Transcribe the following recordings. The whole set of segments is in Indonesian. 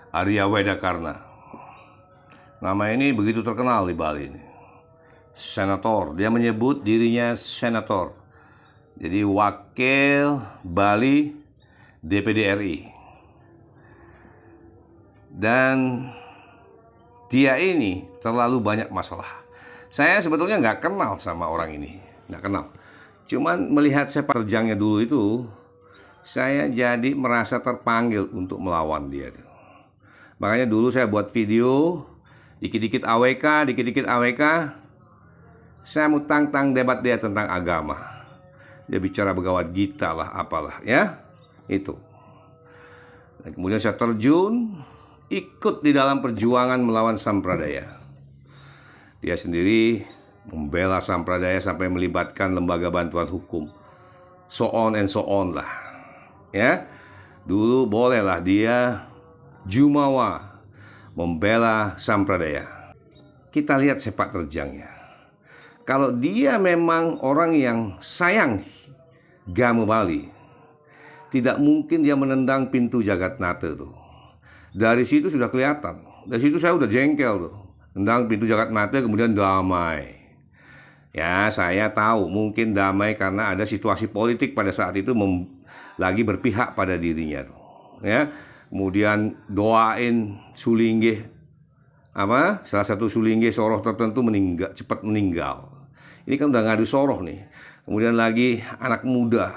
Arya Wedakarna. Nama ini begitu terkenal di Bali ini. Senator, dia menyebut dirinya senator. Jadi wakil Bali DPD RI. Dan dia ini terlalu banyak masalah. Saya sebetulnya nggak kenal sama orang ini, nggak kenal. Cuman melihat sepak terjangnya dulu itu, saya jadi merasa terpanggil untuk melawan dia. Makanya dulu saya buat video, dikit-dikit AWK, saya mau tantang debat dia tentang agama. Dia bicara Bhagavad Gita lah, apalah ya, itu. Dan kemudian saya terjun, ikut di dalam perjuangan melawan Sampradaya. Dia sendiri membela Sampradaya sampai melibatkan lembaga bantuan hukum, so on and so on lah, ya. Dulu bolehlah dia jumawa membela Sampradaya. Kita lihat sepak terjangnya. Kalau dia memang orang yang sayang Gama Bali, tidak mungkin dia menendang pintu Jagatnata tuh. Dari situ sudah kelihatan. Dari situ saya udah jengkel tuh. Tendang pintu Jagatnata kemudian damai. Ya, saya tahu mungkin damai karena ada situasi politik pada saat itu lagi berpihak pada dirinya tuh. Ya, kemudian doain Sulingge, salah satu Sulingge Soroh tertentu cepat meninggal. Ini kan udah ngadu Soroh nih. Kemudian lagi anak muda,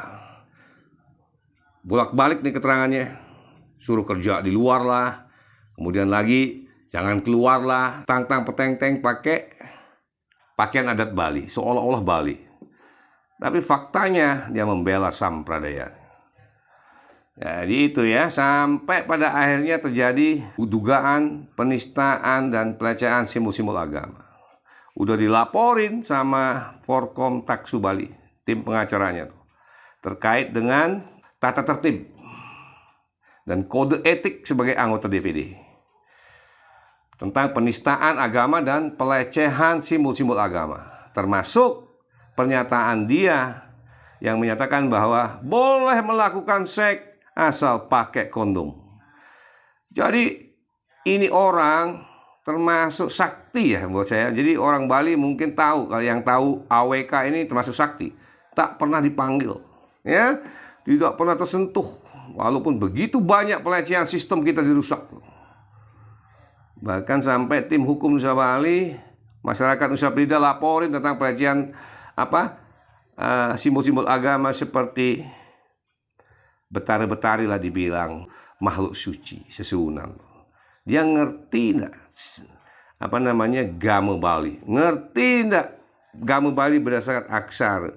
bolak-balik nih keterangannya, suruh kerja di luar lah. Kemudian lagi jangan keluar lah, tang-tang peteng-teng pakai pakaian adat Bali, seolah-olah Bali. Tapi faktanya dia membela Sampradaya. Jadi itu ya, sampai pada akhirnya terjadi dugaan penistaan dan pelecehan simbol-simbol agama. Udah dilaporin sama Forkom Taksu Bali, tim pengacaranya tuh, terkait dengan tata tertib dan kode etik sebagai anggota DPD tentang penistaan agama dan pelecehan simbol-simbol agama, termasuk pernyataan dia yang menyatakan bahwa boleh melakukan seks asal pakai kondom. Jadi ini orang termasuk sakti ya buat saya. Jadi orang Bali mungkin tahu, kalau yang tahu AWK ini termasuk sakti, tak pernah dipanggil, ya, tidak pernah tersentuh, walaupun begitu banyak pelecehan sistem kita dirusak. Bahkan sampai tim hukum Nusa Bali, masyarakat Nusa Penida laporin tentang pelecehan simbol-simbol agama seperti betari-betari lah dibilang makhluk suci, sesunan. Dia ngerti enggak Gama Bali? Ngerti enggak Gama Bali berdasarkan aksara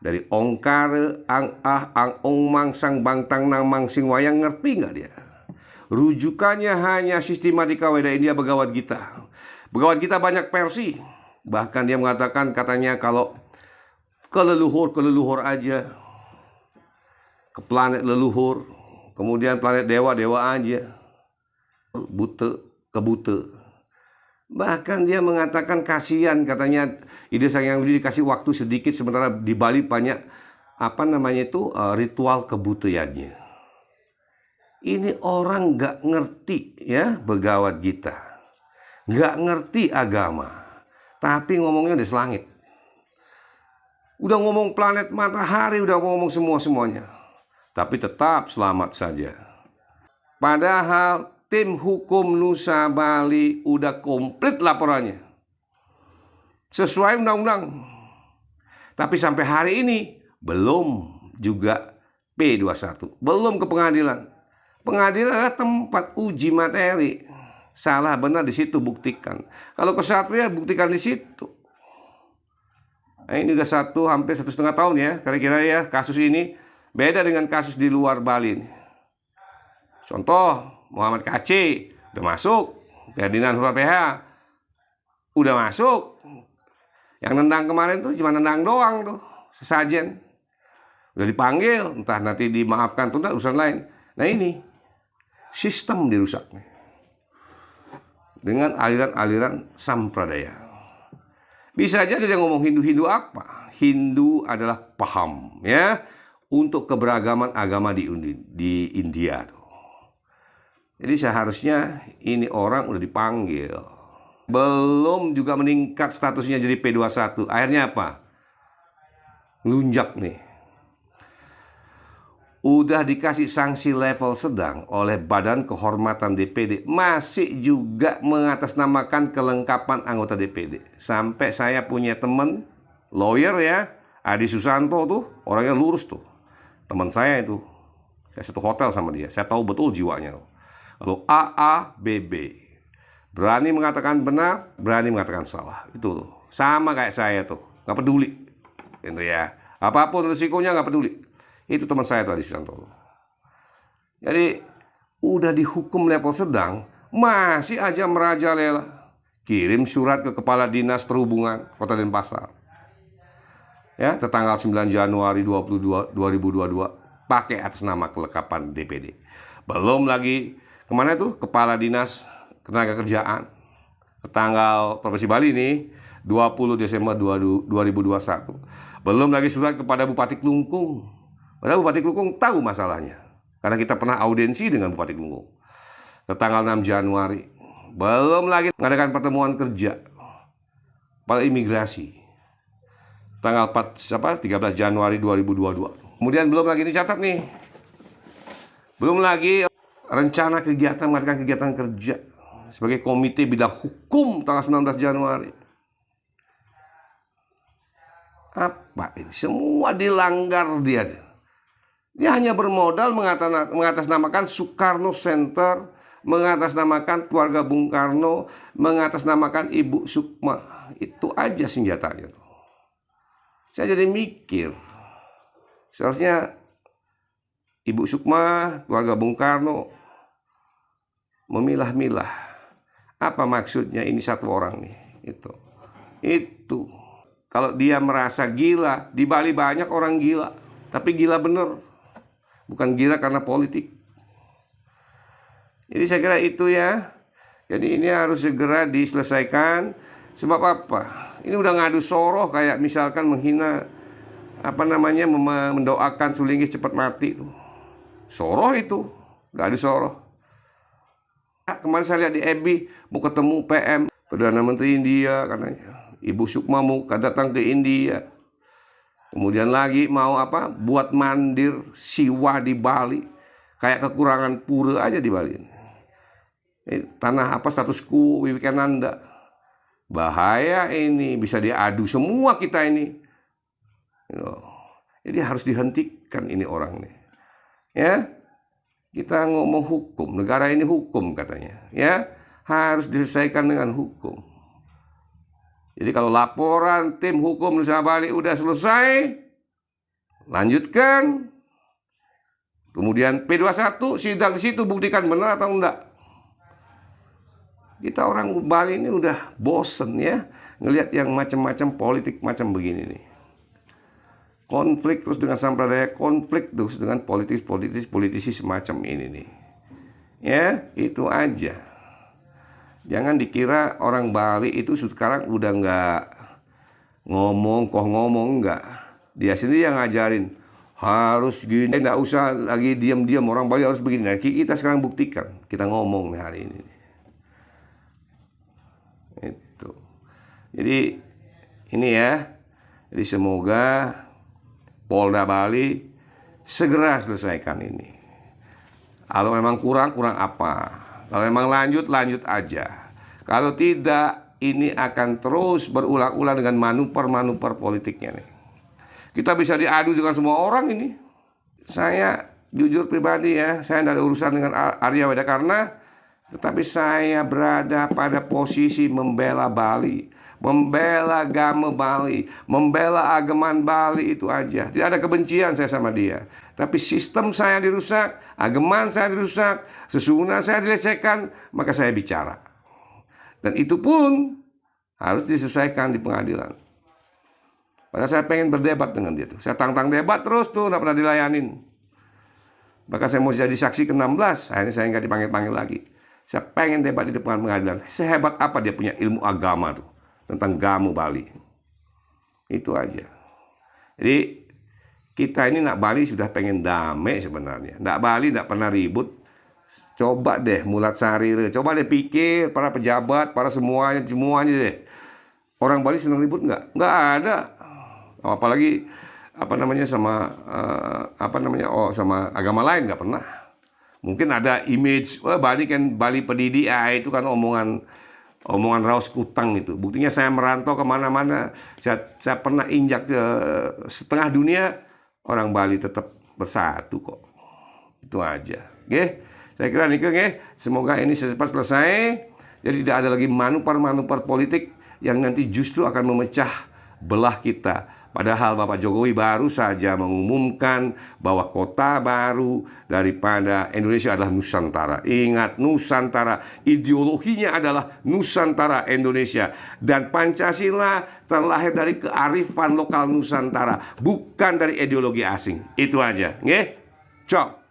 dari ongkara, ang ah, ang ong mang sang bangtang nang mang sing wayang, ngerti enggak dia? Rujukannya hanya Sistematika Weda India Bhagavad Gita. Bhagavad Gita banyak versi. Bahkan dia mengatakan, katanya kalau ke leluhur aja, ke planet leluhur, kemudian planet dewa aja, ke buta. Bahkan dia mengatakan kasihan, katanya Ide Sang Hyang Widi dikasih waktu sedikit, sementara di Bali banyak ritual kebutaannya. Ini orang nggak ngerti ya Bhagavad Gita, nggak ngerti agama, tapi ngomongnya di selangit. Udah ngomong planet matahari, udah ngomong semuanya, tapi tetap selamat saja. Padahal tim hukum Nusa Bali udah komplit laporannya sesuai undang-undang. Tapi sampai hari ini belum juga P21, belum ke pengadilan. Pengadilan adalah tempat uji materi. Salah benar di situ buktikan. Kalau kesatria buktikan di situ. Nah, ini udah hampir 1,5 tahun ya, kira-kira ya kasus ini. Beda dengan kasus di luar Bali. Contoh Muhammad KC udah masuk, Ferdinand Huta PH udah masuk. Yang nendang kemarin tuh cuma nendang doang tuh, sesajen. Udah dipanggil, entah nanti dimaafkan tuh, urusan lain. Nah ini sistem dirusak nih dengan aliran-aliran Sampradaya. Bisa aja dia ngomong Hindu apa? Hindu adalah paham ya untuk keberagaman agama di India. Jadi seharusnya ini orang udah dipanggil. Belum juga meningkat statusnya jadi P21. Akhirnya apa? Lunjak nih. Udah dikasih sanksi level sedang oleh Badan Kehormatan DPD, masih juga mengatasnamakan kelengkapan anggota DPD. Sampai saya punya teman lawyer ya, Adi Susanto tuh, orangnya lurus tuh. Teman saya itu, saya satu hotel sama dia, saya tahu betul jiwanya. Lalu AABB, berani mengatakan benar, berani mengatakan salah. Itu tuh, sama kayak saya tuh, nggak peduli, gitu ya. Apapun risikonya nggak peduli. Itu teman saya tuh Adi Susanto. Jadi udah dihukum level sedang, masih aja merajalela. Kirim surat ke Kepala Dinas Perhubungan Kota Denpasar. Ya, tertanggal 9 Januari 2022 pakai atas nama kelengkapan DPD. Belum lagi kemana tuh Kepala Dinas Ketenagakerjaan tanggal Provinsi Bali ini 20 Desember 2021. Belum lagi surat kepada Bupati Klungkung. Padahal Bupati Klungkung tahu masalahnya, karena kita pernah audiensi dengan Bupati Klungkung. Tanggal 6 Januari. Belum lagi mengadakan pertemuan kerja pada imigrasi. Tanggal 13 Januari 2022. Kemudian belum lagi dicatat nih. Belum lagi rencana kegiatan mengadakan kegiatan kerja sebagai komite bidang hukum tanggal 19 Januari. Apa ini? Semua dilanggar dia. Dia hanya bermodal mengatasnamakan Soekarno Center, mengatasnamakan keluarga Bung Karno, mengatasnamakan Ibu Sukma. Itu aja senjatanya. Saya jadi mikir, seharusnya Ibu Sukma, keluarga Bung Karno memilah-milah. Apa maksudnya ini satu orang nih? Itu. Kalau dia merasa gila, di Bali banyak orang gila, tapi gila bener. Bukan gila karena politik. Jadi saya kira itu ya. Jadi ini harus segera diselesaikan. Sebab apa? Ini udah ngadu soroh, kayak misalkan menghina mendoakan Sulinggi cepat mati tuh. Soroh itu, ngadu soroh. Kemarin saya lihat di FB mau ketemu PM Perdana Menteri India katanya. Ibu Sukma mau datang ke India. Kemudian lagi mau buat mandir siwa di Bali. Kayak kekurangan pura aja di Bali. Tanah status quo Wiwikananda. Bahaya ini, bisa diadu semua kita ini. Jadi harus dihentikan ini orang nih. Ya. Kita ngomong hukum, negara ini hukum katanya. Ya, harus diselesaikan dengan hukum. Jadi kalau laporan tim hukum Nusa Bali udah selesai, lanjutkan. Kemudian P21 sidang di situ, buktikan benar atau enggak. Kita orang Bali ini udah bosen ya ngelihat yang macam-macam politik macam begini nih. Konflik terus dengan sampradaya, konflik terus dengan politisi semacam ini nih. Ya, itu aja. Jangan dikira orang Bali itu sekarang udah nggak ngomong, enggak. Dia sendiri yang ngajarin harus gini, nggak usah lagi diam-diam, orang Bali harus begini. Nah, kita sekarang buktikan, kita ngomong nih hari ini. Itu. Jadi ini ya. Jadi semoga Polda Bali segera selesaikan ini. Kalau memang kurang apa? Kalau memang lanjut aja. Kalau tidak, ini akan terus berulang-ulang dengan manuver politiknya nih. Kita bisa diadu dengan semua orang ini. Saya jujur pribadi ya, saya tidak ada urusan dengan Arya Widakarna, tetapi saya berada pada posisi membela Bali, membela agama Bali, membela ageman Bali, itu aja. Tidak ada kebencian saya sama dia. Tapi sistem saya dirusak, ageman saya dirusak, sesungguhnya saya dilecehkan, maka saya bicara. Dan itu pun harus diselesaikan di pengadilan. Padahal saya pengen berdebat dengan dia tuh. Saya tantang debat terus tuh, nggak pernah dilayanin. Bahkan saya mau jadi saksi ke-16, akhirnya saya nggak dipanggil-panggil lagi. Saya pengen debat di depan pengadilan. Sehebat apa dia punya ilmu agama tuh tentang gamu Bali. Itu aja. Jadi kita ini nak Bali sudah pengen damai sebenarnya. Nak Bali tidak pernah ribut. Coba deh mulat sarire, coba deh pikir para pejabat, para semuanya deh. Orang Bali senang ribut nggak? Nggak ada. Apalagi sama sama agama lain nggak pernah. Mungkin ada image, wah Bali kan Bali pedidi, itu kan omongan raus kutang itu. Buktinya saya merantau kemana-mana, saya pernah injak ke setengah dunia, orang Bali tetap bersatu kok. Itu aja. Oke, saya kira nih semoga ini secepat selesai. Jadi tidak ada lagi manuver-manuver politik yang nanti justru akan memecah belah kita. Padahal Bapak Jokowi baru saja mengumumkan bahwa kota baru daripada Indonesia adalah Nusantara. Ingat, Nusantara, ideologinya adalah Nusantara Indonesia. Dan Pancasila terlahir dari kearifan lokal Nusantara, bukan dari ideologi asing. Itu aja. Nggih? Cok.